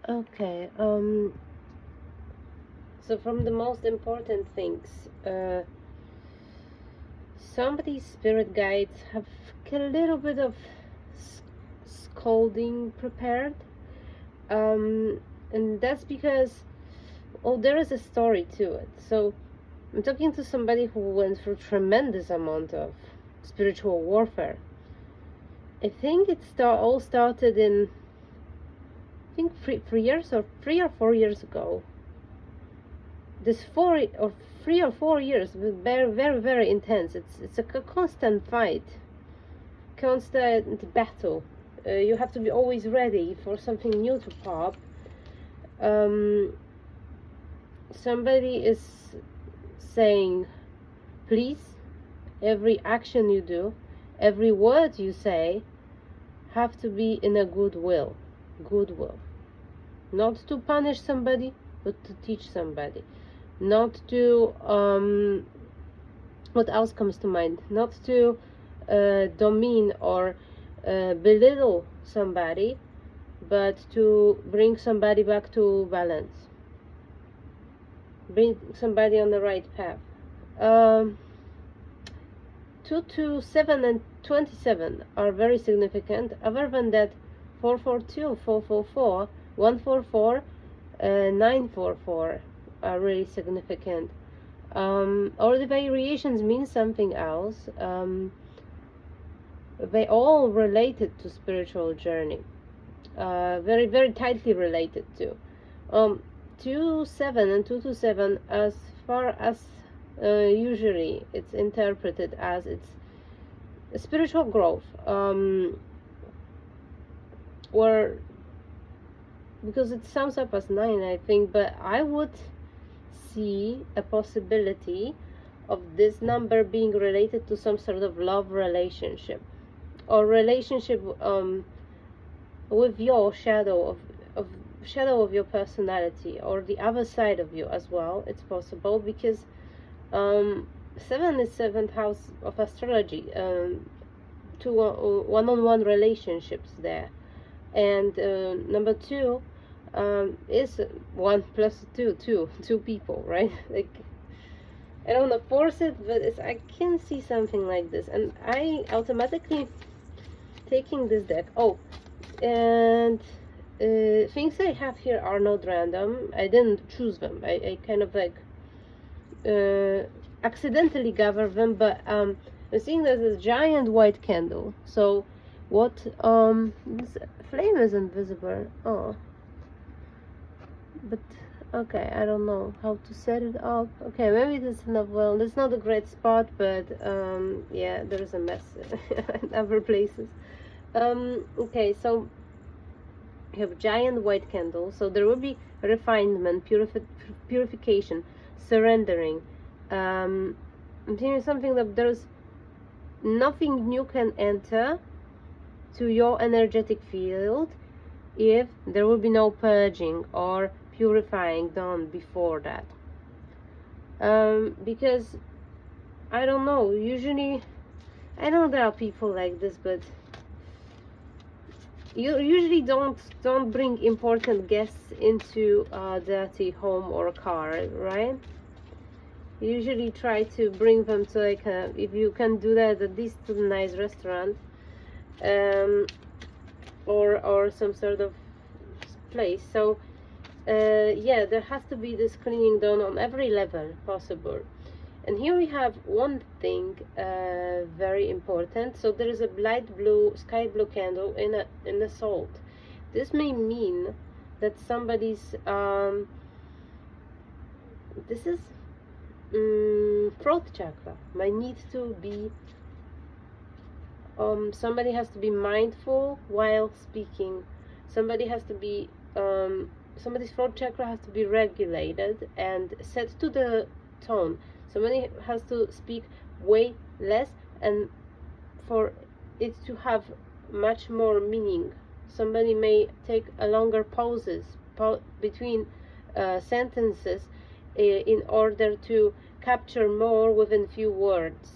Okay. So from the most important things, somebody's spirit guides have a little bit of scolding prepared, um, and that's because, oh, there is a story to it. So I'm talking to somebody who went through tremendous amount of spiritual warfare. I think all started in, I think 3 or 4 years ago. This 3 or 4 years, very, very, very intense. It's a constant fight, constant battle. You have to be always ready for something new to pop. Um, Somebody is saying, please, every action you do, every word you say, have to be in a goodwill. Not to punish somebody, but to teach somebody. Not to what else comes to mind? Not to demean or belittle somebody, but to bring somebody back to balance, bring somebody on the right path. 227 and 27 are very significant. Other than that, 442, 444, 144, 944 are really significant. All the variations mean something else. They all related to spiritual journey. Very, very tightly related to. 27 and 227, as far as usually it's interpreted as it's spiritual growth, or because it sums up as 9, I think, but I would see a possibility of this number being related to some sort of love relationship, or relationship with your shadow of your personality, or the other side of you as well. It's possible because 7 is 7th house of astrology, two one-on-one relationships there, and number 2 is 1 plus 2, two people, right? Like, I don't want to force it, but I can see something like this, and I automatically taking this deck. Oh, and things I have here are not random. I didn't choose them. I kind of like accidentally gathered them, but I'm seeing there's this giant white candle. So what this flame is invisible. Oh, but okay, I don't know how to set it up. Okay, maybe this is not, well, it's not a great spot, but yeah, there's a mess in other places. Okay, so you have giant white candle, so there will be refinement, purification, surrendering. I'm thinking something that there's nothing new can enter to your energetic field if there will be no purging or purifying done before that. Because I don't know, usually, I know there are people like this, but you usually don't bring important guests into a dirty home or car, right? You usually try to bring them to, like, if you can do that, at least to a nice restaurant, or some sort of place. So yeah, there has to be this cleaning done on every level possible. And here we have one thing very important. So there is a light blue, sky blue candle in the salt. This may mean that somebody's this is throat chakra might need to be somebody has to be mindful while speaking. Somebody has to be somebody's throat chakra has to be regulated and set to the tone. Somebody has to speak way less, and for it to have much more meaning. Somebody may take a longer pauses between sentences in order to capture more within few words.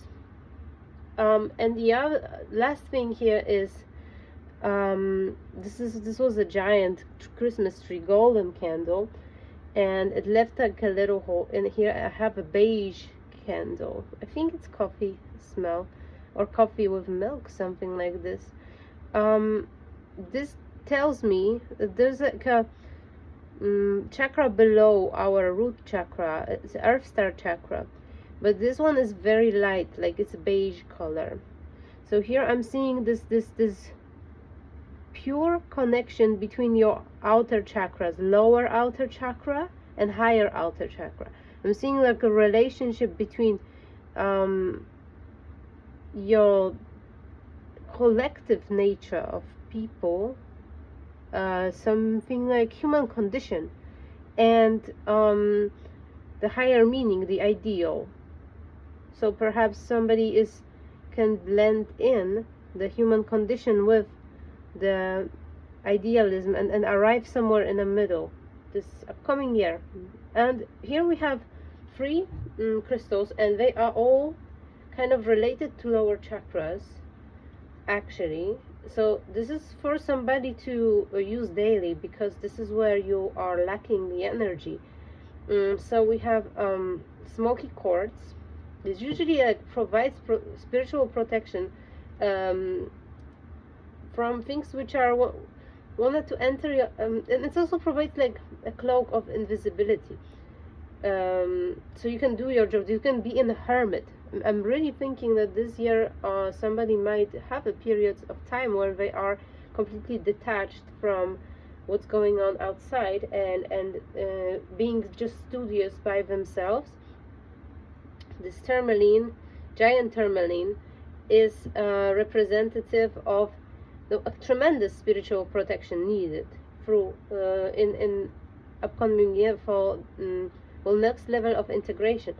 And the last thing here is This was a giant Christmas tree golden candle, and it left like a little hole. And here I have a beige candle. I think it's coffee smell, or coffee with milk, something like this. This tells me that there's like a chakra below our root chakra. It's Earth Star chakra, but this one is very light, like it's a beige color. So here I'm seeing this pure connection between your outer chakras, lower outer chakra and higher outer chakra. I'm seeing like a relationship between your collective nature of people, something like human condition, and the higher meaning, the ideal. So perhaps somebody can blend in the human condition with the idealism and arrive somewhere in the middle this upcoming year. And here we have 3 crystals, and they are all kind of related to lower chakras actually. So this is for somebody to use daily, because this is where you are lacking the energy. So we have smoky quartz. This usually provides spiritual protection from things which are wanted to enter your, and it also provides like a cloak of invisibility, so you can do your job. You can be in a hermit. I'm really thinking that this year somebody might have a period of time where they are completely detached from what's going on outside, and being just studious by themselves. This tourmaline, giant tourmaline, is representative of the tremendous spiritual protection needed through in upcoming year for next level of integration.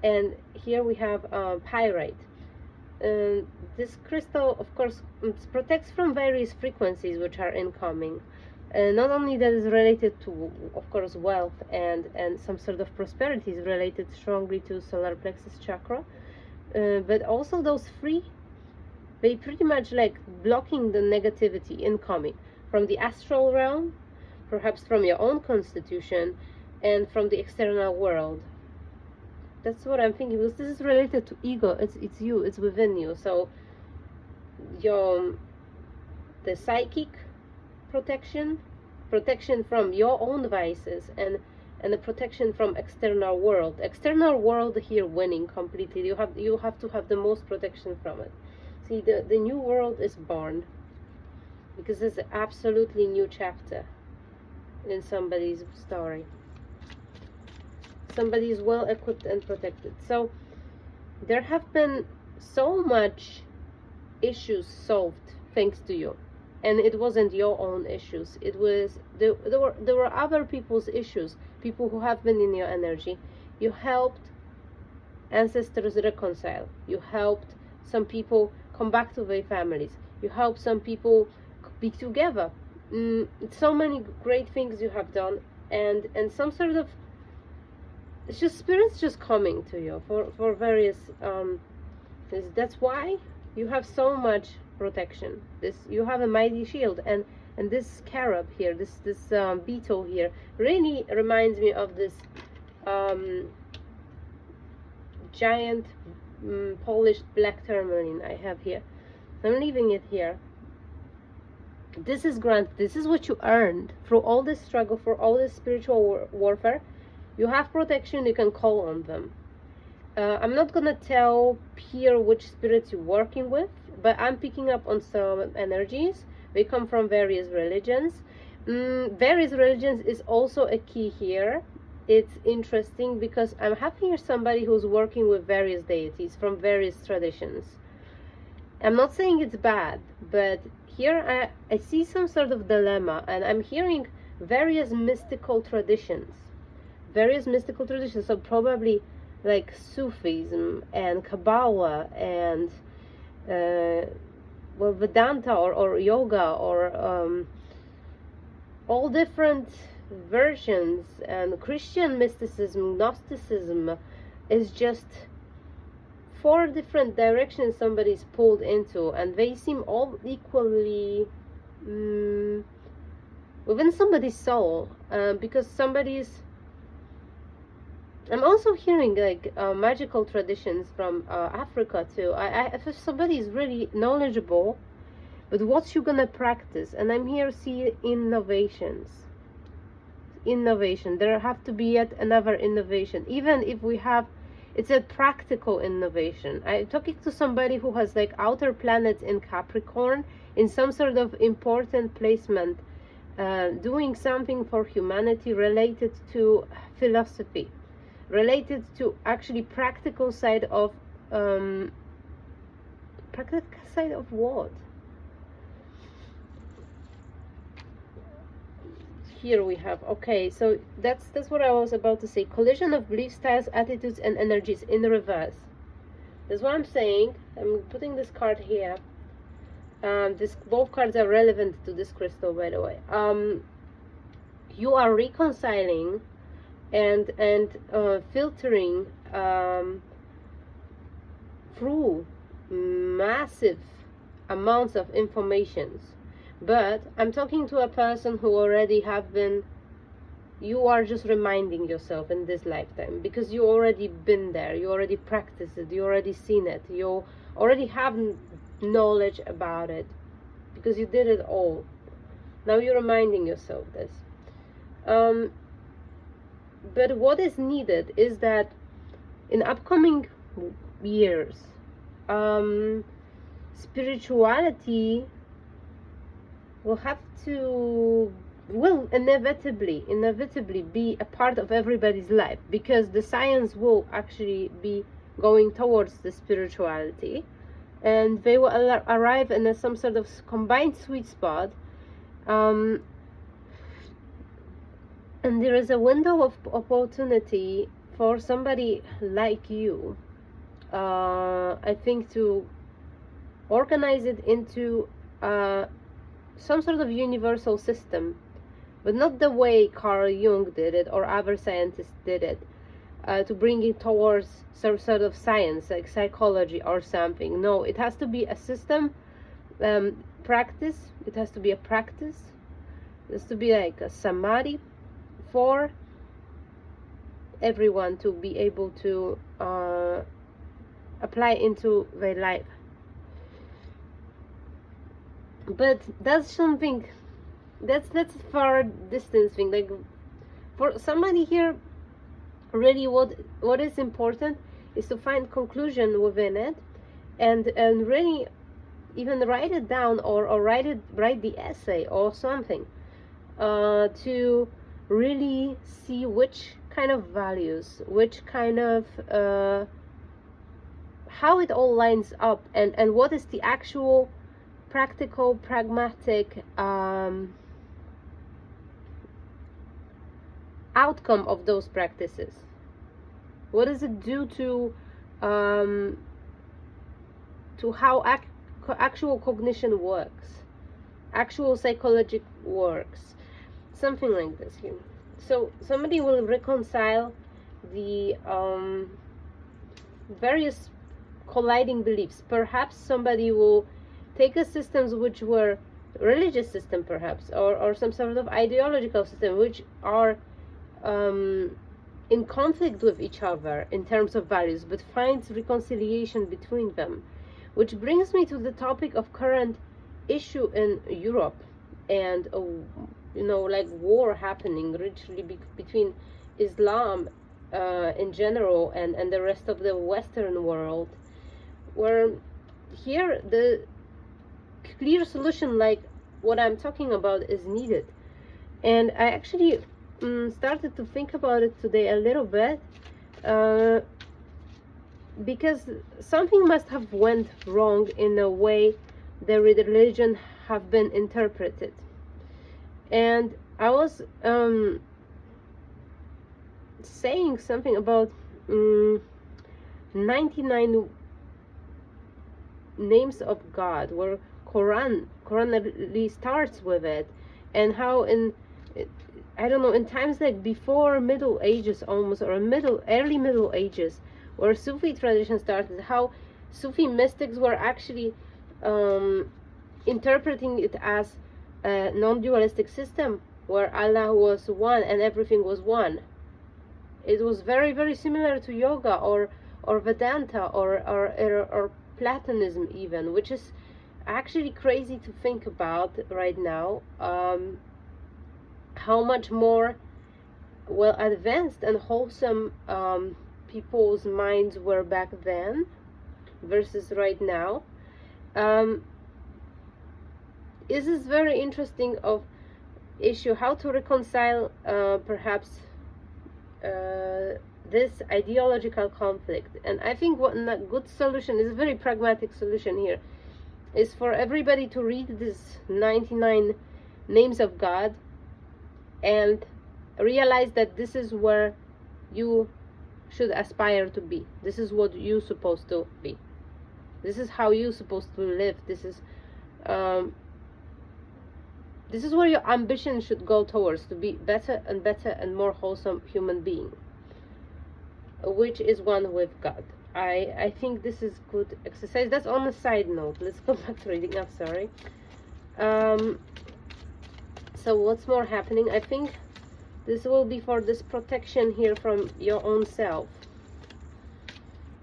And here we have pyrite. This crystal, of course, protects from various frequencies which are incoming. Not only that is related to, of course, wealth and some sort of prosperity is related strongly to solar plexus chakra, but also those 3, they pretty much like blocking the negativity incoming from the astral realm, perhaps from your own constitution, and from the external world. That's what I'm thinking, because this is related to ego. It's you, it's within you. So the psychic protection from your own vices, and the protection from external world here winning completely. You have to have the most protection from it. See, the new world is born, because it's an absolutely new chapter in somebody's story. Somebody is well equipped and protected. So there have been so much issues solved thanks to you, and it wasn't your own issues. It was there were other people's issues, people who have been in your energy. You helped ancestors reconcile. You helped some people come back to their families. You help some people be together. So many great things you have done, and some sort of, it's just spirits just coming to you for various that's why you have so much protection. You have a mighty shield, and this scarab here, this beetle here, really reminds me of this giant polished black tourmaline I have here. I'm leaving it here. This is granted. This is what you earned through all this struggle, for all this spiritual warfare. You have protection. You can call on them. I'm not gonna tell here which spirits you're working with, but I'm picking up on some energies. They come from various religions. Various religions is also a key here. It's interesting because I'm having here somebody who's working with various deities from various traditions. I'm not saying it's bad, but here I see some sort of dilemma, and I'm hearing various mystical traditions. So probably like Sufism and Kabbalah and Vedanta or yoga, or all different versions, and Christian mysticism, Gnosticism is just 4 different directions somebody's pulled into, and they seem all equally mm, within somebody's soul, because somebody's. I'm also hearing like magical traditions from Africa too. If somebody is really knowledgeable, but what you gonna practice? And I'm here see innovations. Innovation. There have to be yet another innovation. Even if we have, it's a practical innovation. I'm talking to somebody who has like outer planets in Capricorn in some sort of important placement, doing something for humanity related to philosophy, related to actually practical side of what? Here we have, okay, so that's what I was about to say. Collision of belief styles, attitudes, and energies in reverse. That's what I'm saying. I'm putting this card here. Both cards are relevant to this crystal, by the way. You are reconciling and filtering through massive amounts of informations. But I'm talking to a person who already have been, you are just reminding yourself in this lifetime, because you already been there, you already practiced it, you already seen it, you already have knowledge about it, because you did it all. Now you're reminding yourself this. But what is needed is that in upcoming years, spirituality will inevitably be a part of everybody's life, because the science will actually be going towards the spirituality, and they will arrive in some sort of combined sweet spot, and there is a window of opportunity for somebody like you, I think, to organize it into some sort of universal system, but not the way Carl Jung did it or other scientists did it, to bring it towards some sort of science like psychology or something. No, it has to be a system, practice. It has to be a practice. It has to be like a samadhi for everyone to be able to apply into their life. But that's something that's far distance thing. Like for somebody here, really what is important is to find conclusion within it, and really even write it down, or write the essay or something, to really see which kind of values, which kind of how it all lines up, and what is the actual practical, pragmatic outcome of those practices. What does it do to how actual cognition works, actual psychology works, something like this here. So somebody will reconcile the various colliding beliefs. Perhaps somebody will take a systems which were religious system, perhaps, or some sort of ideological system which are in conflict with each other in terms of values, but finds reconciliation between them. Which brings me to the topic of current issue in Europe, and like war happening literally between Islam in general and the rest of the Western world, where here the clear solution like what I'm talking about is needed. And I actually started to think about it today a little bit, because something must have went wrong in the way the religion have been interpreted. And I was saying something about 99 names of God, where Quran really starts with it, and how in times like before Middle Ages almost, or early Middle Ages, where Sufi tradition started, how Sufi mystics were actually interpreting it as a non-dualistic system where Allah was one and everything was one. It was very, very similar to yoga or Vedanta or Platonism even, which is actually crazy to think about right now. How much more well advanced and wholesome people's minds were back then versus right now. This is very interesting of issue, how to reconcile perhaps this ideological conflict. And I think what a good solution is, a very pragmatic solution here, is for everybody to read this 99 names of God and realize that this is where you should aspire to be. This is what you're supposed to be. This is how you're supposed to live. This is where your ambition should go towards, to be better and better and more wholesome human being, which is one with God. I think this is good exercise. That's on a side note. Let's go back to reading. I'm sorry. So what's more happening? I think this will be for this protection here from your own self.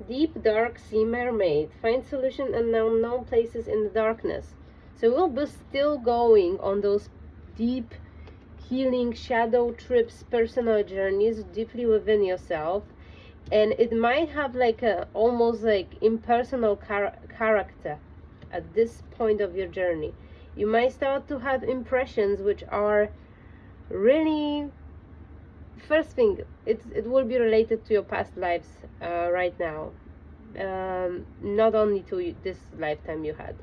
Deep dark sea mermaid, find solution in unknown places in the darkness. So we'll be still going on those deep healing shadow trips, personal journeys deeply within yourself, and it might have like a almost like impersonal character at this point of your journey. You might start to have impressions which are really, first thing, it will be related to your past lives right now, not only to this lifetime you had.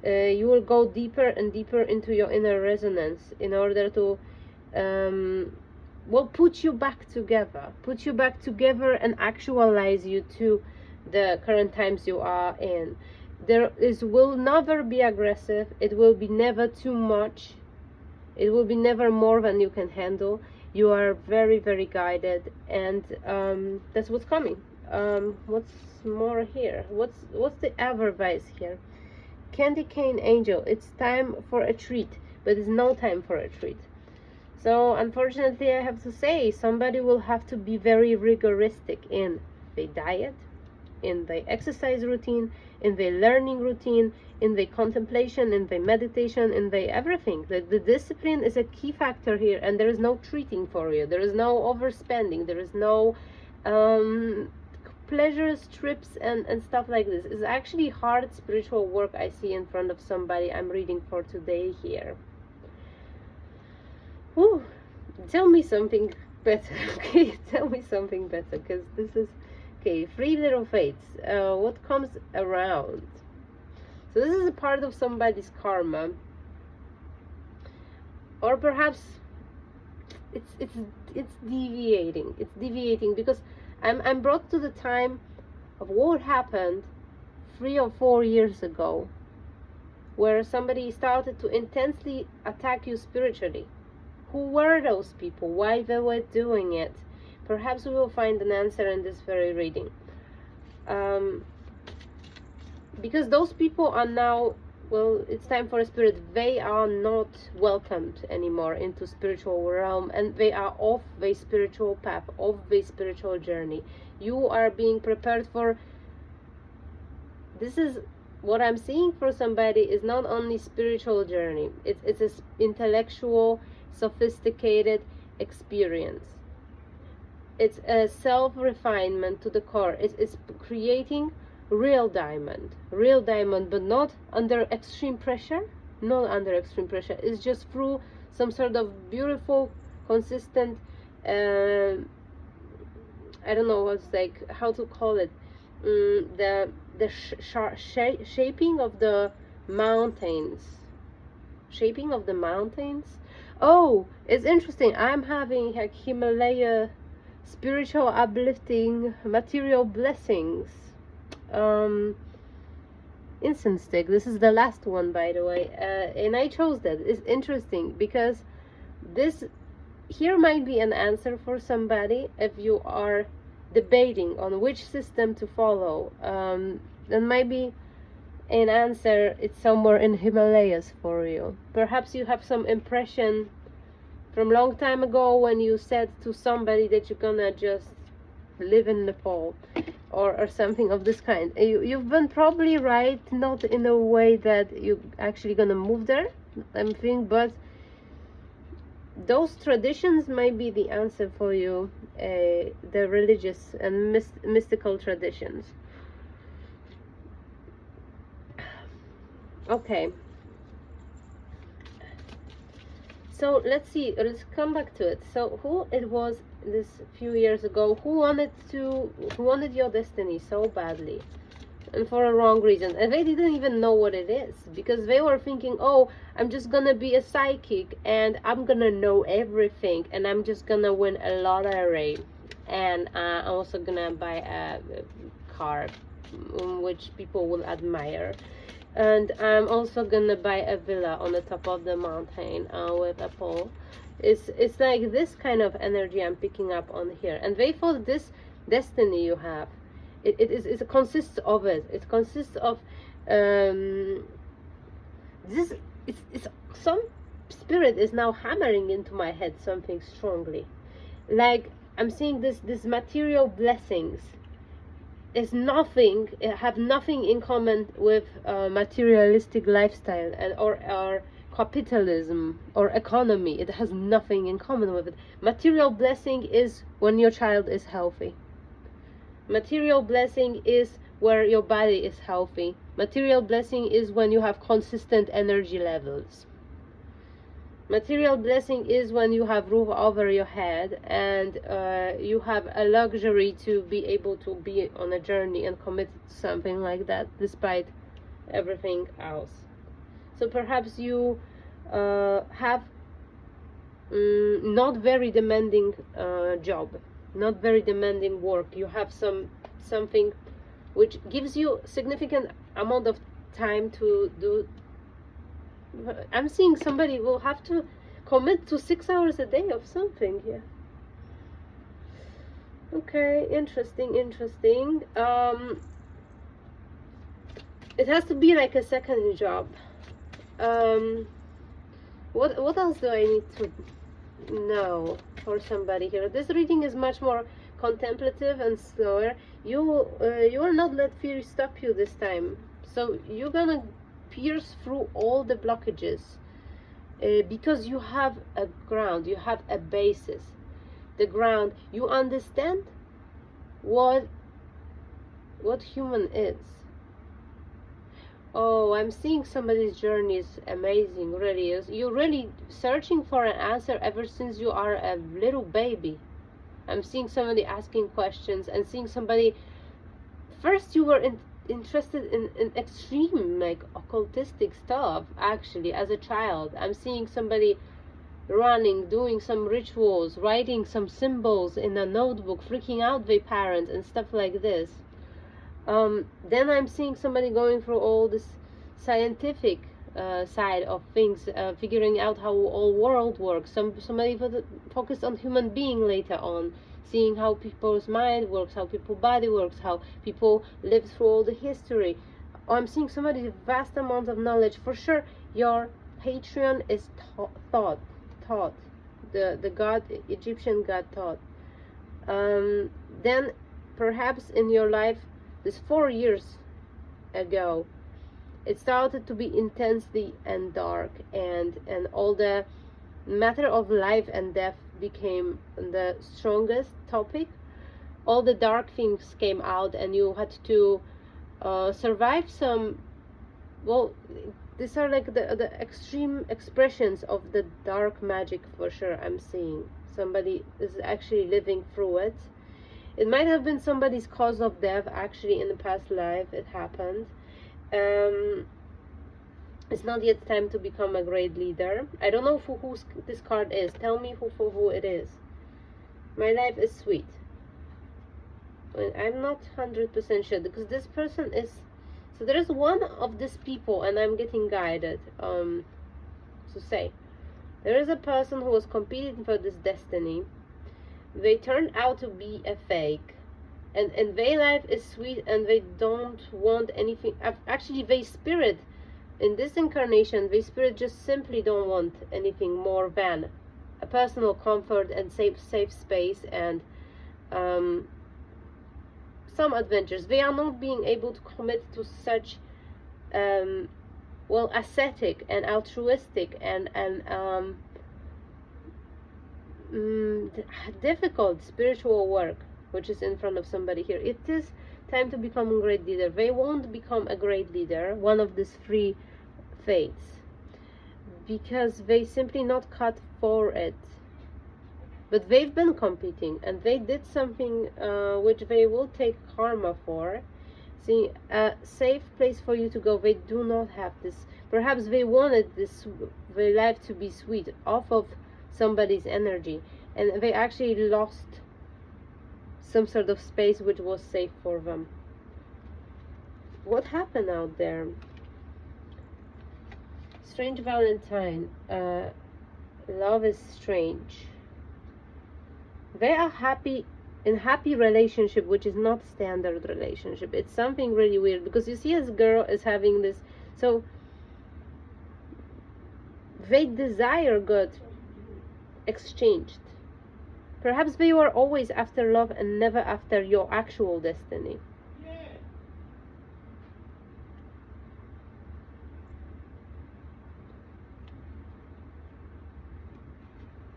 You will go deeper and deeper into your inner resonance in order to well, put you back together and actualize you to the current times you are in. Will never be aggressive. It will be never too much. It will be never more than you can handle. You are very, very guided, and that's what's coming. What's more here? What's the advice here? Candy cane angel, it's time for a treat, but it's no time for a treat. So unfortunately, I have to say, somebody will have to be very rigoristic in their diet, in their exercise routine, in their learning routine, in their contemplation, in their meditation, in their everything. The discipline is a key factor here, and there is no treating for you. There is no overspending. There is no pleasures, trips, and stuff like this. It's actually hard spiritual work I see in front of somebody I'm reading for today here. Whew. Tell me something better, okay? Tell me something better, because this is, okay, three little fates. What comes around? So this is a part of somebody's karma, or perhaps it's deviating. It's deviating because I'm brought to the time of what happened 3 or 4 years ago, where somebody started to intensely attack you spiritually. Who were those people? Why they were doing it? Perhaps we will find an answer in this very reading. Because those people are now, well, it's time for a spirit. They are not welcomed anymore into spiritual realm, and they are off the spiritual path, off the spiritual journey. You are being prepared for, this is what I'm seeing for somebody, is not only spiritual journey, it's an intellectual, sophisticated experience. It's a self-refinement to the core. It's creating real diamond, but not under extreme pressure. It's just through some sort of beautiful, consistent, I don't know what's like, how to call it, the shaping of the mountains. Oh, it's interesting. I'm having like Himalaya spiritual uplifting material blessings incense stick. This is the last one, by the way, and I chose that. It's interesting because this here might be an answer for somebody if you are debating on which system to follow. Then maybe an answer, it's somewhere in Himalayas for you. Perhaps you have some impression from long time ago when you said to somebody that you're gonna just live in Nepal, or something of this kind. You've been probably right, not in a way that you're actually gonna move there, I'm thinking, but those traditions might be the answer for you, the religious and mystical traditions. Okay, so let's see, let's come back to it. So who it was this few years ago who wanted your destiny so badly, and for a wrong reason, and they didn't even know what it is, because they were thinking, oh, I'm just gonna be a psychic and I'm gonna know everything and I'm just gonna win a lottery, and I'm also gonna buy a car which people will admire, and I'm also gonna buy a villa on the top of the mountain with a pool. It's like this kind of energy I'm picking up on here, and they thought this destiny you have, it consists of it. It consists of this. It's some spirit is now hammering into my head something strongly, like I'm seeing this material blessings is nothing, have nothing in common with materialistic lifestyle and or capitalism or economy. It has nothing in common with it. Material blessing is when your child is healthy. Material blessing is where your body is healthy. Material blessing is when you have consistent energy levels. Material blessing is when you have roof over your head and you have a luxury to be able to be on a journey and commit to something like that despite everything else. So perhaps you have not very demanding job, not very demanding work. You have something which gives you significant amount of time to do. I'm seeing somebody will have to commit to 6 hours a day of something here. Okay, interesting. It has to be like a second job. What else do I need to know for somebody here? This reading is much more contemplative and slower. You will not let fear stop you this time. So you're gonna pierce through all the blockages because you have a ground, you have a basis. The ground, you understand what human is. Oh, I'm seeing somebody's journey is amazing, really is. You're really searching for an answer ever since you are a little baby. I'm seeing somebody asking questions and seeing somebody, first you were interested in extreme like occultistic stuff actually as a child. I'm seeing somebody running, doing some rituals, writing some symbols in a notebook, freaking out their parents and stuff like this. Then I'm seeing somebody going through all this scientific side of things, figuring out how all world works. Somebody focused on human being later on, seeing how people's mind works, how people's body works, how people live through all the history. I'm seeing somebody with vast amounts of knowledge. For sure, your Patreon is Thoth, the god, Egyptian god Thoth. Then perhaps in your life, this 4 years ago, it started to be intensely and dark, and all the matter of life and death became the strongest topic. All the dark things came out and you had to survive some, well, these are like the extreme expressions of the dark magic for sure. I'm seeing somebody is actually living through it. It might have been somebody's cause of death actually in the past life. It happened. It's not yet time to become a great leader. I don't know for who this card is. Tell me for who it is. My life is sweet. I'm not 100% sure because this person is, so there is one of these people and I'm getting guided to say there is a person who was competing for this destiny. They turned out to be a fake. and their life is sweet, and they don't want anything. Actually, their spirit in this incarnation, their spirit just simply don't want anything more than a personal comfort and safe space, and um, some adventures. They are not being able to commit to such well, ascetic and altruistic and difficult spiritual work which is in front of somebody here. It is time to become a great leader. They won't become a great leader, one of these three fates, because they simply not cut for it. But they've been competing, and they did something which they will take karma for. See, a safe place for you to go. They do not have this. Perhaps they wanted this their life to be sweet off of somebody's energy, and they actually lost some sort of space which was safe for them. What happened out there? Strange Valentine. Love is strange. They are happy in happy relationship, which is not standard relationship. It's something really weird, because you see, this girl is having this, so they desire got exchanged. Perhaps they were always after love and never after your actual destiny.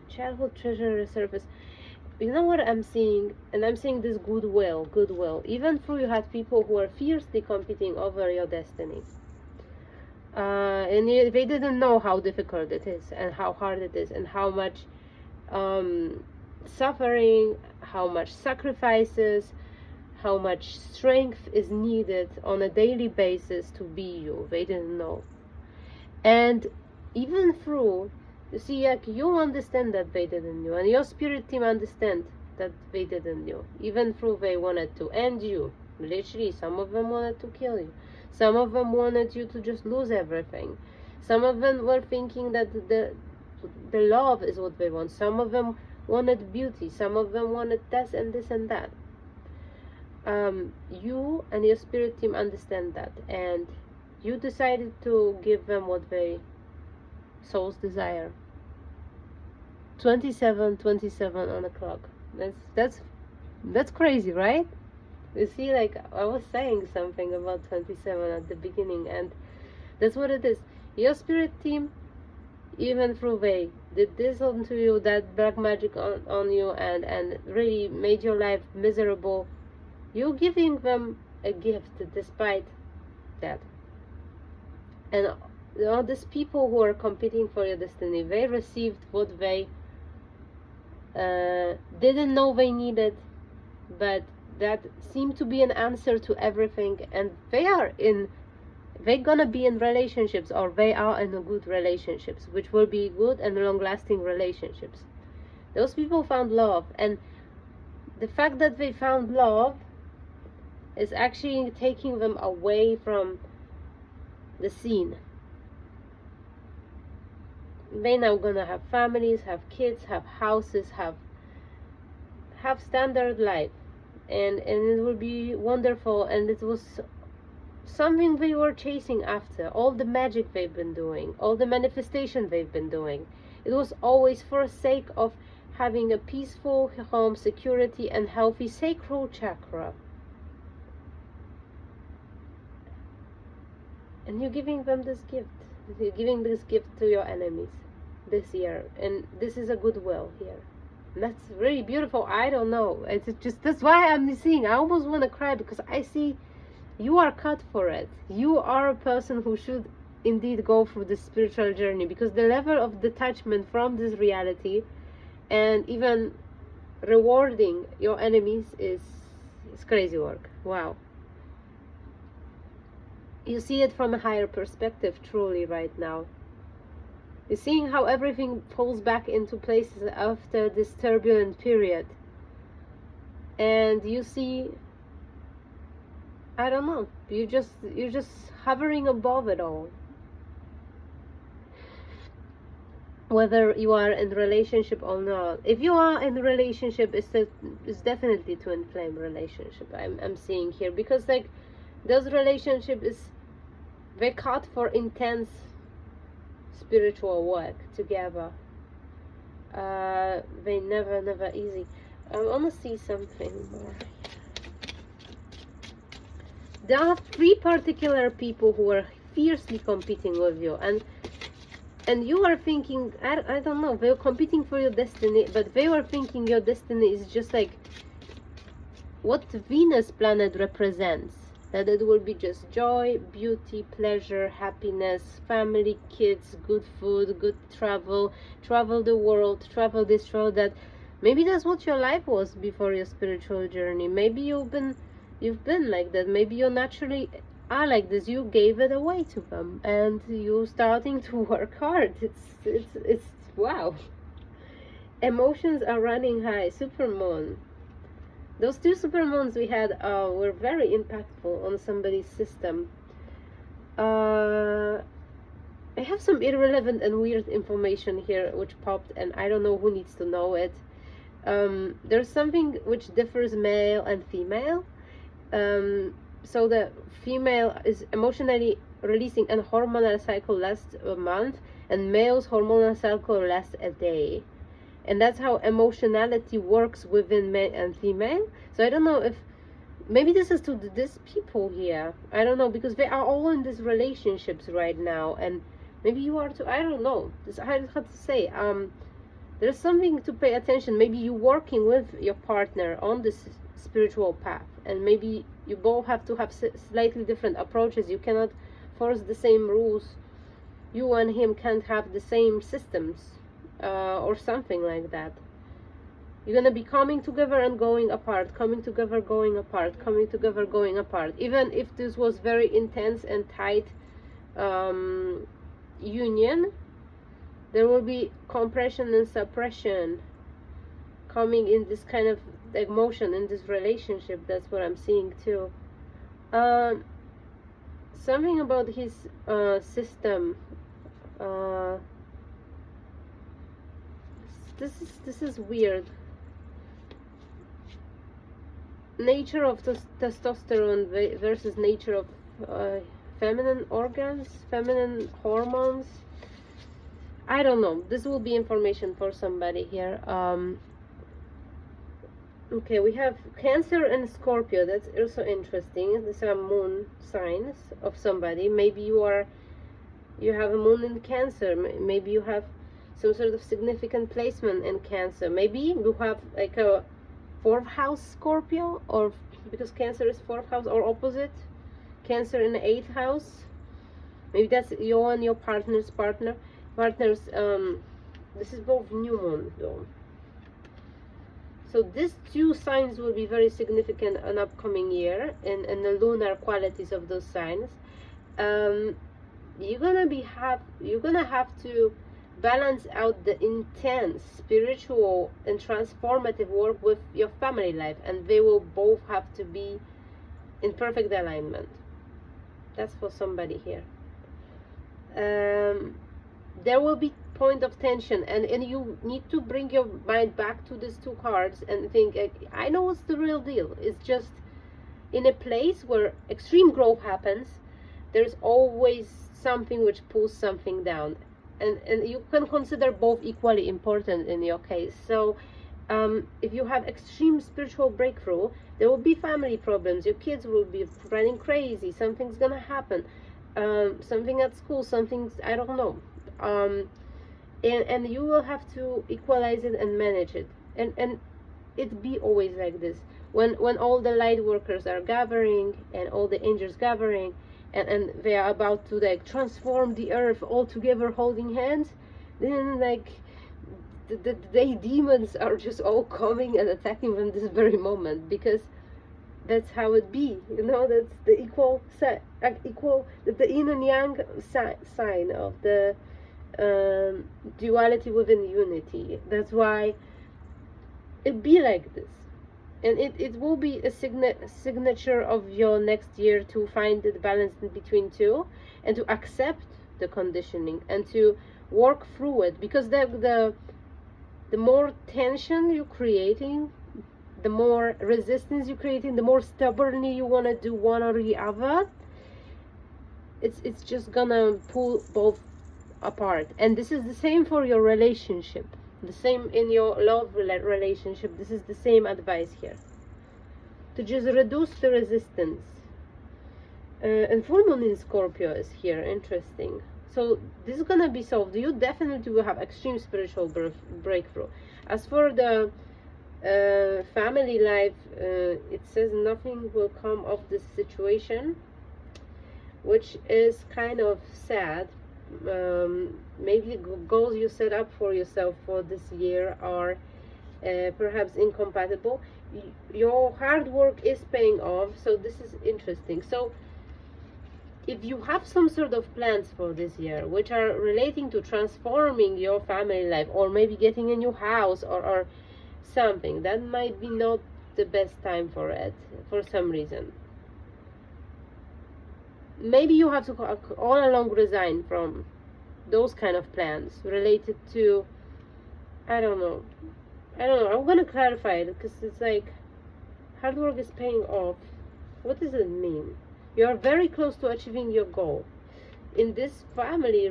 Childhood treasure resurface. You know what I'm seeing? And I'm seeing this goodwill. Even though you had people who are fiercely competing over your destiny. And they didn't know how difficult it is, and how hard it is, and how much suffering, how much sacrifices, how much strength is needed on a daily basis to be you. They didn't know. And even through, you see, like, you understand that they didn't know, and your spirit team understand that they didn't know. Even through they wanted to end you. Literally, some of them wanted to kill you. Some of them wanted you to just lose everything. Some of them were thinking that the love is what they want. Some of them wanted beauty. Some of them wanted this and this and that. You and your spirit team understand that, and you decided to give them what they souls desire. 27 on the clock. That's crazy, right? You see, like, I was saying something about 27 at the beginning, and that's what it is. Your spirit team, even through they did this onto you, that black magic on you, and really made your life miserable. You're giving them a gift despite that. And all these people who are competing for your destiny, they received what they didn't know they needed, but that seemed to be an answer to everything. And they're gonna be in relationships, or they are in good relationships, which will be good and long-lasting relationships. Those people found love, and the fact that they found love is actually taking them away from the scene. They now gonna have families, have kids, have houses, have standard life, and it will be wonderful. And it was something they were chasing after. All the magic they've been doing, all the manifestation they've been doing, it was always for the sake of having a peaceful home, security, and healthy sacral chakra. And you're giving them this gift. You're giving this gift to your enemies this year, and this is a goodwill here. And that's really beautiful. I don't know. It's just, that's why I'm seeing. I almost want to cry, because I see you are cut for it. You are a person who should indeed go through the spiritual journey, because the level of detachment from this reality, and even rewarding your enemies, is crazy work. Wow. You see it from a higher perspective, truly, right now. You're seeing how everything falls back into places after this turbulent period. And you see, I don't know, you're just hovering above it all. whether you are in relationship or not. If you are in relationship, it's definitely twin flame relationship I'm seeing here, because like those relationship is they caught for intense spiritual work together. They never easy. I want to see something more. There are three particular people who are fiercely competing with you, and you are thinking, I don't know, they're competing for your destiny, but they are thinking your destiny is just like what Venus planet represents, that it will be just joy, beauty, pleasure, happiness, family, kids, good food, good travel, travel the world, travel this, travel that. Maybe that's what your life was before your spiritual journey. Maybe you've been like that. Maybe you naturally are like this. You gave it away to them, and you starting to work hard. It's wow. Emotions are running high. Supermoon. Those two supermoons we had were very impactful on somebody's system. I have some irrelevant and weird information here which popped, and I don't know who needs to know it. There's something which differs male and female. So the female is emotionally releasing a hormonal cycle lasts a month, and male's hormonal cycle lasts a day. And that's how emotionality works within male and female. So I don't know if maybe this is to these people here. I don't know, because they are all in these relationships right now, and maybe you are too. I don't know. It's hard to say. There's something to pay attention. Maybe you're working with your partner on this spiritual path, and maybe you both have to have slightly different approaches. You cannot force the same rules. You and him can't have the same systems, or something like that. You're gonna be coming together and going apart, coming together, going apart, coming together, going apart. Even if this was very intense and tight union, there will be compression and suppression coming in this kind of emotion in this relationship. That's what I'm seeing too. Something about his system. This is weird. Nature of testosterone versus nature of feminine organs, feminine hormones. I don't know. This will be information for somebody here. Okay, we have Cancer and Scorpio. That's also interesting. These are moon signs of somebody. Maybe you have a moon in Cancer. Maybe you have some sort of significant placement in Cancer. Maybe you have like a 4th house Scorpio, or because Cancer is 4th house, or opposite, Cancer in the 8th house. Maybe that's you and your partner's partners. This is both new moon though. So these two signs will be very significant in upcoming year, and the lunar qualities of those signs. You're gonna have to balance out the intense spiritual and transformative work with your family life, and they will both have to be in perfect alignment. That's for somebody here. There will be point of tension, and you need to bring your mind back to these two cards and think, I know what's the real deal. It's just in a place where extreme growth happens, there's always something which pulls something down, and you can consider both equally important in your case. So if you have extreme spiritual breakthrough, there will be family problems. Your kids will be running crazy. Something's gonna happen. Something at school. Something's, I don't know. And you will have to equalize it and manage it. And it be always like this. When all the light workers are gathering and all the angels gathering, and they are about to like transform the earth all together holding hands, then like the demons are just all coming and attacking them this very moment, because that's how it be, that's the equal the yin and yang sign of the duality within unity. That's why it be like this, and it will be a signature of your next year to find the balance in between two, and to accept the conditioning, and to work through it, because the more tension you're creating, the more resistance you're creating, the more stubbornly you want to do one or the other, it's just gonna pull both apart. And this is the same for your relationship, the same in your love relationship. This is the same advice here, to just reduce the resistance. And full moon in Scorpio is here, interesting. So this is gonna be solved. You definitely will have extreme spiritual breakthrough. As for the family life, it says nothing will come of this situation, which is kind of sad. Maybe the goals you set up for yourself for this year are perhaps incompatible. Your hard work is paying off, so this is interesting. So if you have some sort of plans for this year which are relating to transforming your family life, or maybe getting a new house, or something, that might be not the best time for it for some reason. Maybe you have to all along resign from those kind of plans related to, I don't know, I'm gonna clarify it, because it's like hard work is paying off. What does it mean? You are very close to achieving your goal in this family,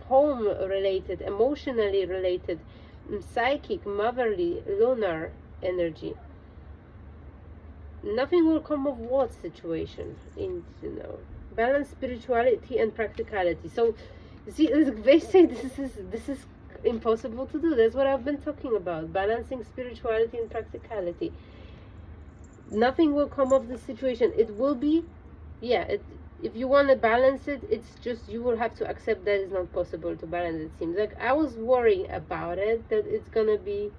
home related, emotionally related, psychic, motherly, lunar energy. Nothing will come of what situation, in balance spirituality and practicality. So see, they say this is impossible to do. That's what I've been talking about, balancing spirituality and practicality. Nothing will come of this situation. It will be, if you want to balance it, it's just you will have to accept that it's not possible to balance. It seems like I was worrying about it, that it's gonna be,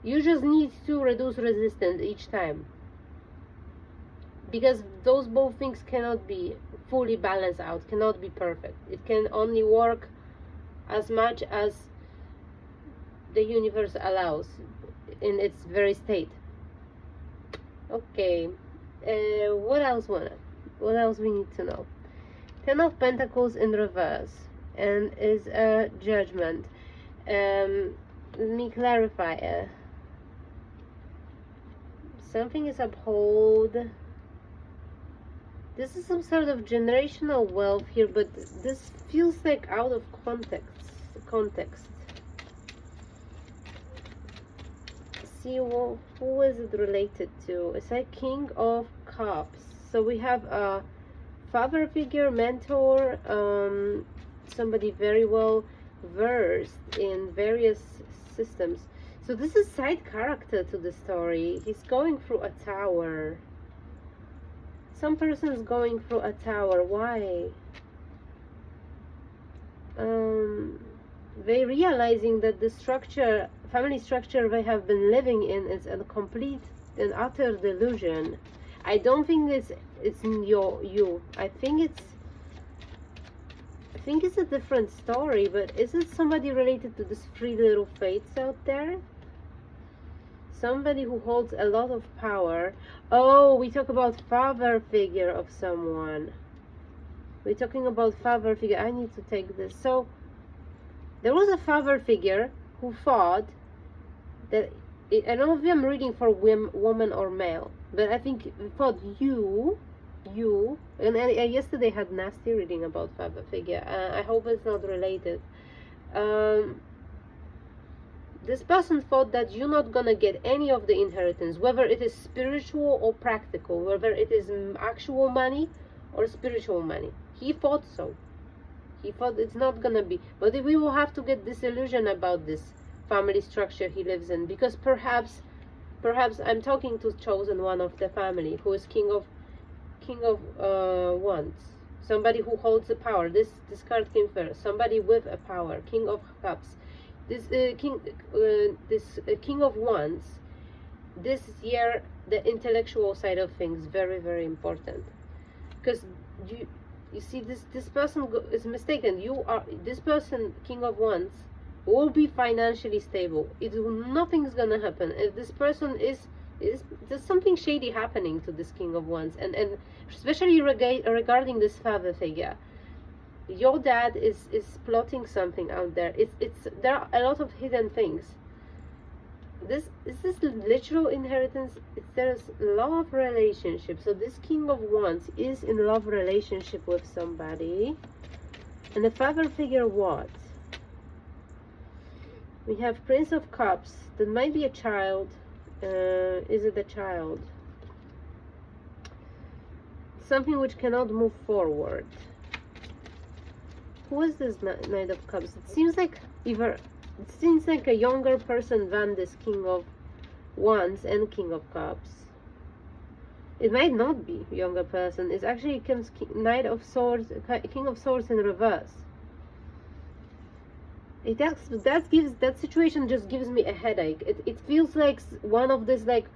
you just need to reduce resistance each time, because those both things cannot be fully balanced out, cannot be perfect. It can only work as much as the universe allows in its very state. Okay, what else we need to know? 10 of Pentacles in reverse, and is a judgment. Let me clarify. Something is uphold. This is some sort of generational wealth here, but this feels like out of context. See, well, who is it related to? It's like King of Cups. So we have a father figure, mentor, somebody very well versed in various systems. So this is side character to the story. He's going through a tower. Some person is going through a tower. Why? They realizing that the structure, family structure they have been living in, is a complete and utter delusion. I don't think it's in you. I think it's a different story. But is it somebody related to this three little fates out there? Somebody who holds a lot of power. Oh, we talk about father figure of someone. We're talking about father figure. I need to take this. So there was a father figure who thought that, I don't know if I'm reading for woman or male, but I think thought you, and I yesterday had nasty reading about father figure. I hope it's not related. This person thought that you're not gonna get any of the inheritance, whether it is spiritual or practical, whether it is actual money or spiritual money. He thought so. He thought it's not gonna be. But we will have to get disillusioned about this family structure he lives in, because perhaps I'm talking to chosen one of the family who is king of wands, somebody who holds the power. This card came first. Somebody with a power, King of Cups. This King of Wands. This year, the intellectual side of things very, very important, because you see this person is mistaken. This person, King of Wands, will be financially stable. Nothing's gonna happen if this person is there's something shady happening to this King of Wands, and especially regarding this father figure. Your dad is plotting something out there. It's there are a lot of hidden things. This is this literal inheritance. There's love relationship. So this King of Wands is in love relationship with somebody. And the father figure what? We have Prince of Cups. That might be a child. Is it a child? Something which cannot move forward. Who is this Knight of Cups? It seems like a younger person than this King of Wands and King of Cups. It might not be a younger person. It's actually comes Knight of Swords, King of Swords in reverse. That situation just gives me a headache. It feels like one of this like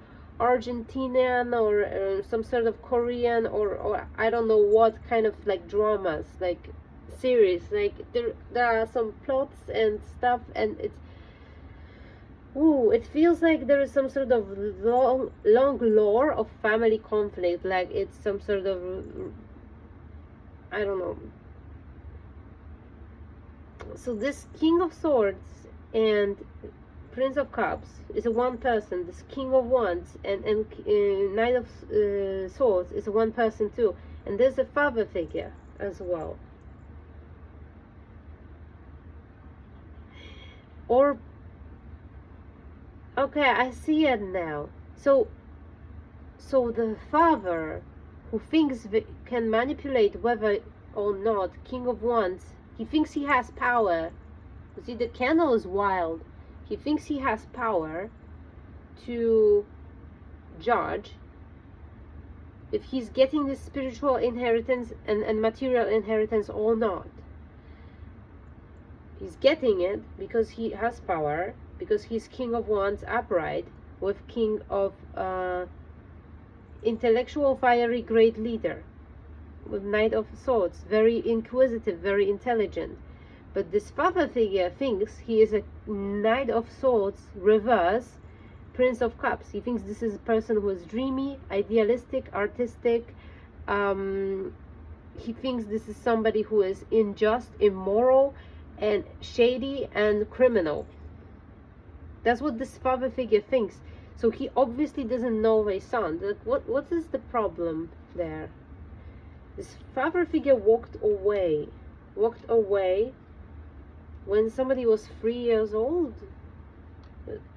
Argentinian or some sort of Korean or I don't know what kind of like dramas, like series. Like there are some plots and stuff, and it feels like there is some sort of long lore of family conflict. Like it's some sort of, I don't know. So this King of Swords and Prince of Cups is a one person. This King of Wands and Knight of Swords is a one person too. And there's a father figure as well. Or, okay, I see it now. So the father who thinks can manipulate whether or not King of Wands, he thinks he has power. You see, the candle is wild. He thinks he has power to judge if he's getting this spiritual inheritance and material inheritance or not. He's getting it because he has power, because he's King of Wands upright with King of intellectual, fiery, great leader, with Knight of Swords, very inquisitive, very intelligent. But this father figure thinks he is a Knight of Swords reverse Prince of Cups. He thinks this is a person who is dreamy, idealistic, artistic. He thinks this is somebody who is unjust, immoral, and shady and criminal. That's what this father figure thinks. So he obviously doesn't know his son. Like, what is the problem there? This father figure walked away when somebody was 3 years old,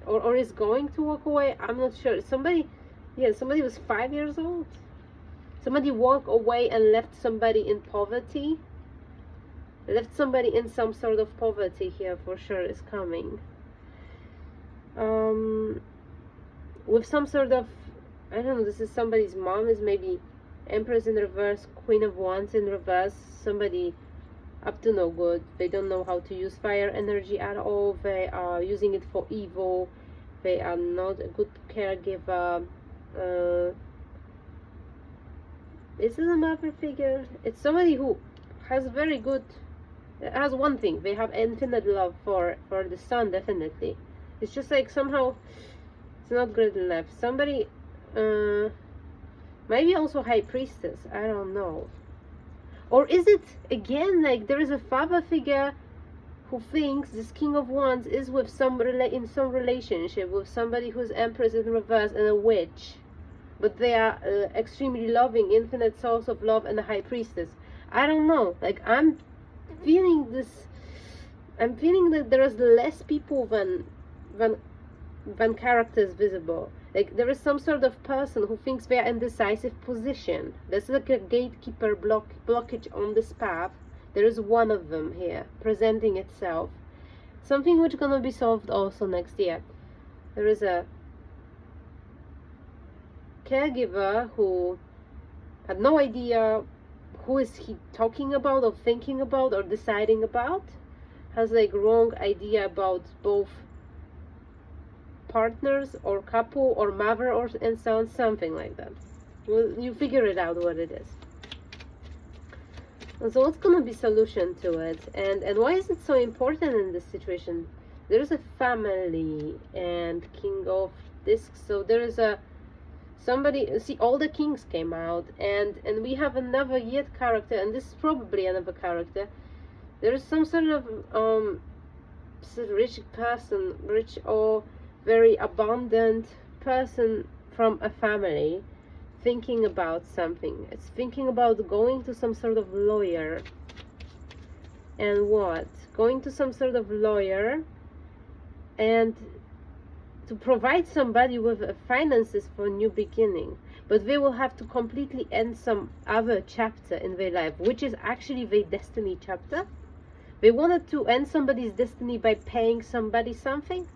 or is going to walk away. I'm not sure. Somebody was 5 years old. Somebody walked away and left somebody in poverty. Left somebody in some sort of poverty here for sure is coming. With some sort of, I don't know, this is somebody's mom, is maybe Empress in reverse, Queen of Wands in reverse, somebody up to no good. They don't know how to use fire energy at all. They are using it for evil. They are not a good caregiver. This is a mother figure. It's somebody who has very good, has one thing, they have infinite love for the son, definitely. It's just like somehow it's not good enough. Somebody, maybe also High Priestess, I don't know. Or is it again like there is a father figure who thinks this King of Wands is with in some relationship with somebody who's Empress in reverse and a witch, but they are extremely loving, infinite source of love, and a High Priestess. I don't know. Like I'm feeling that there is less people than characters visible. Like there is some sort of person who thinks they are in decisive position. There's like a gatekeeper blockage on this path. There is one of them here presenting itself. Something which is gonna be solved also next year. There is a caregiver who had no idea who is he talking about or thinking about or deciding about. Has like wrong idea about both partners or couple or mother or and son, something like that. Well, you figure it out what it is. And so what's gonna be solution to it, and why is it so important in this situation? There is a family and King of Discs, so there is a somebody. See, all the kings came out, and we have another yet character, and this is probably another character There is some sort of rich person, rich or very abundant person from a family thinking about something. It's thinking about going to some sort of lawyer. And what? Going to some sort of lawyer and to provide somebody with finances for a new beginning. But they will have to completely end some other chapter in their life, which is actually their destiny chapter. They wanted to end somebody's destiny by paying somebody something.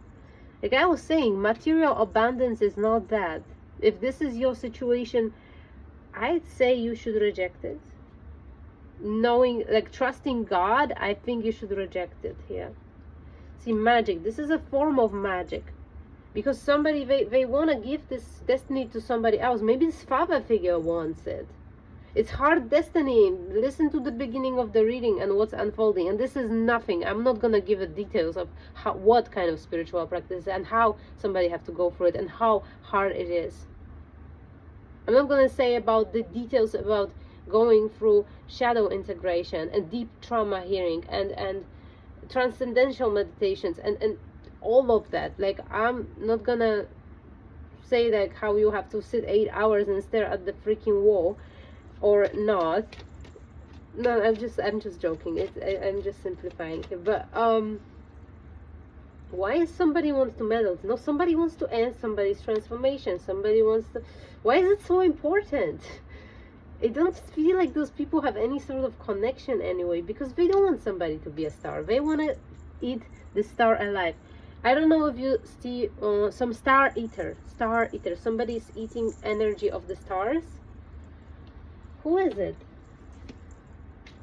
Like I was saying, material abundance is not that. If this is your situation, I'd say you should reject it. Knowing, like trusting God, I think you should reject it here. See, magic, this is a form of magic. Because somebody, they want to give this destiny to somebody else. Maybe this father figure wants it. It's hard destiny. Listen to the beginning of the reading and what's unfolding. And this is nothing. I'm not going to give the details of what kind of spiritual practice and how somebody have to go through it and how hard it is. I'm not going to say about the details about going through shadow integration and deep trauma healing and transcendental meditations and all of that. Like, I'm not going to say like how you have to sit 8 hours and stare at the freaking wall or not. No, I'm just joking. I'm just simplifying it. But why is somebody wants to meddle? No, somebody wants to end somebody's transformation. Somebody wants to. Why is it so important? It don't feel like those people have any sort of connection anyway, because they don't want somebody to be a star. They want to eat the star alive. I don't know if you see some star eater. Somebody's eating energy of the stars. Who is it?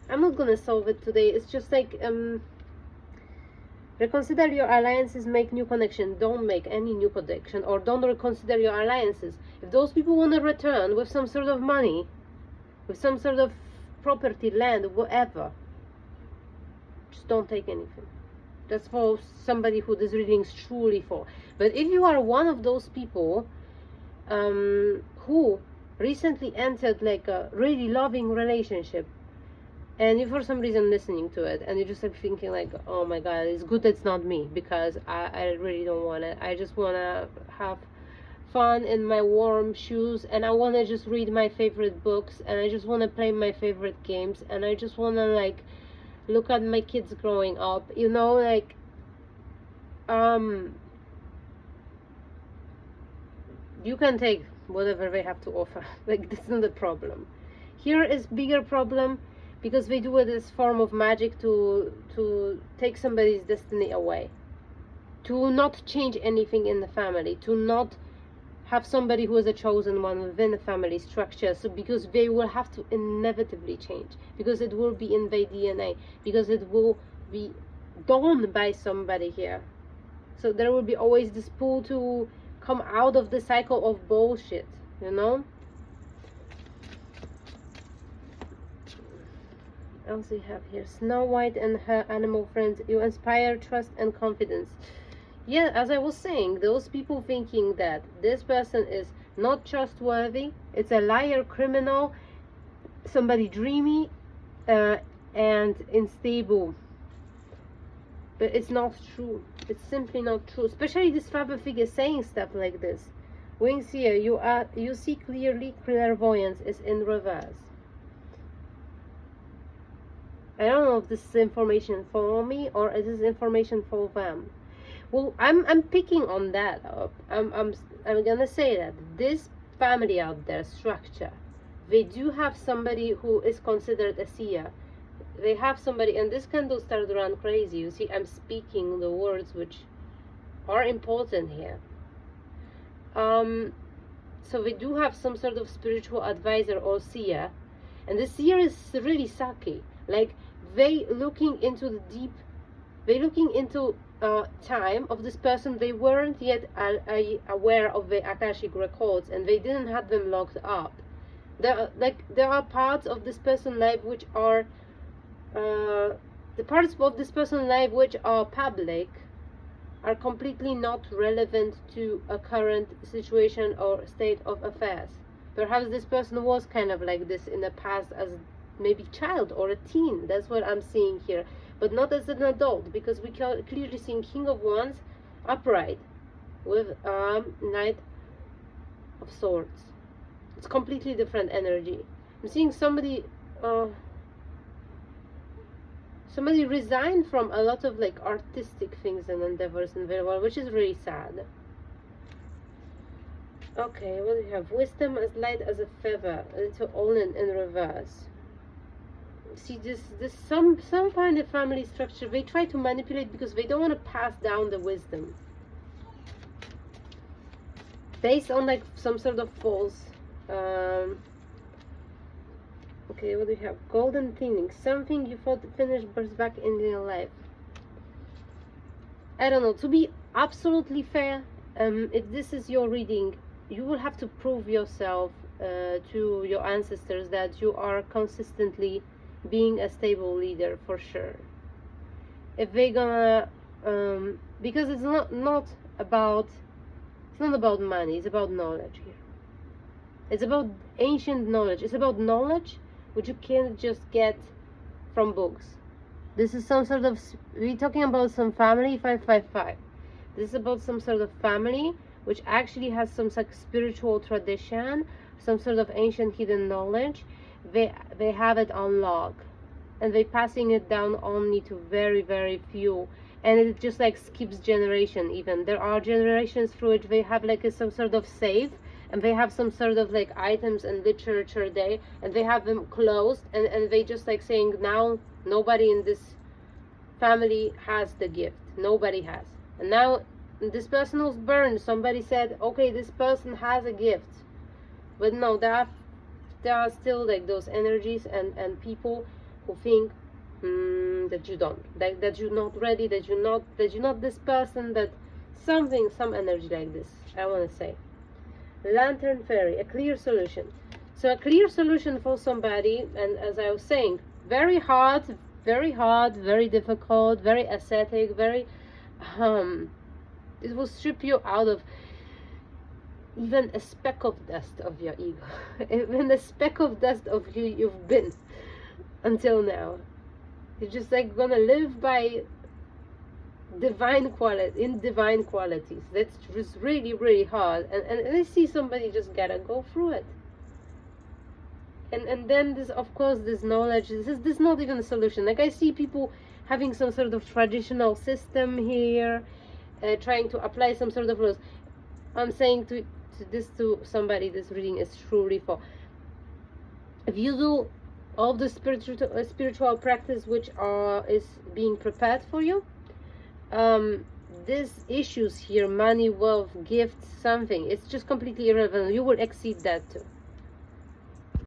I'm not gonna solve it today. It's just like reconsider your alliances, make new connection. Don't make any new connection, or don't reconsider your alliances. If those people want to return with some sort of money, with some sort of property, land, whatever, just don't take anything. That's for somebody who this reading is truly for. But if you are one of those people who recently entered like a really loving relationship, and you for some reason listening to it and you're just like thinking like, oh my god, it's good it's not me, because I really don't want it. I just want to have fun in my warm shoes, and I want to just read my favorite books, and I just want to play my favorite games, and I just want to like look at my kids growing up, you know, like you can take whatever they have to offer. Like, that's not a problem. Here is bigger problem, because they do it as form of magic to take somebody's destiny away, to not change anything in the family, to not have somebody who is a chosen one within the family structure. So because they will have to inevitably change, because it will be in their DNA, because it will be done by somebody here. So there will be always this pull to come out of the cycle of bullshit, you know. Else we have here Snow White and her animal friends. You inspire trust and confidence. Yeah, as I was saying, those people thinking that this person is not trustworthy, it's a liar, criminal, somebody dreamy and unstable. But it's not true. It's simply not true. Especially this father figure saying stuff like this. Wings here, you see clearly, clairvoyance is in reverse. I don't know if this is information for me or is this information for them. Well, I'm picking on that up. I'm gonna say that this family out there structure, they do have somebody who is considered a seer. They have somebody, and this candle started to run crazy. You see, I'm speaking the words which are important here. So they do have some sort of spiritual advisor or seer, and the seer is really sucky. Like, they looking into the deep, they looking into time of this person. They weren't yet aware of the Akashic records, and they didn't have them locked up. There are parts of this person's life which are the parts of this person's life which are public are completely not relevant to a current situation or state of affairs. Perhaps this person was kind of like this in the past as maybe child or a teen. That's what I'm seeing here. but not as an adult, because we can clearly see King of Wands upright with Knight of Swords. It's completely different energy. I'm seeing somebody somebody resigned from a lot of like artistic things and endeavors in their world, which is really sad. Okay, what do we have? Wisdom as light as a feather, a little all in reverse. See, this some kind of family structure they try to manipulate because they don't want to pass down the wisdom based on like some sort of false okay, what do we have? Golden thinning, something you thought finished bursts back in your life. I don't know, to be absolutely fair, if this is your reading, you will have to prove yourself to your ancestors that you are consistently being a stable leader for sure. If they're gonna because it's not about money, it's about knowledge here. It's about ancient knowledge. It's about knowledge which you can't just get from books. This is some sort of, we're talking about some family 555. This is about some sort of family which actually has some like spiritual tradition, some sort of ancient hidden knowledge. They have it on log, and they're passing it down only to very, very few, and it just like skips generation. Even there are generations through which they have like some sort of safe, and they have some sort of like items and literature there, and they have them closed, and they just like saying now nobody in this family has the gift, nobody has. And now this person was burned, somebody said okay, this person has a gift, but no, there are still like those energies and people who think that you don't, that you're not ready, that you're not this person, that some energy like this, I want to say. Lantern Fairy, a clear solution. So a clear solution for somebody, and as I was saying, very hard, very difficult, very ascetic, very it will strip you out of even a speck of dust of your ego, even a speck of dust of who you've been until now. You're just like gonna live by divine qualities. That's just really hard, and I see somebody just gotta go through it. And then this, of course, this knowledge, this is not even a solution. Like I see people having some sort of traditional system here, trying to apply some sort of rules. I'm saying to somebody this reading is truly for. If you do all the spiritual practice which is being prepared for you, these issues here, money, wealth, gifts, something, it's just completely irrelevant. You will exceed that too.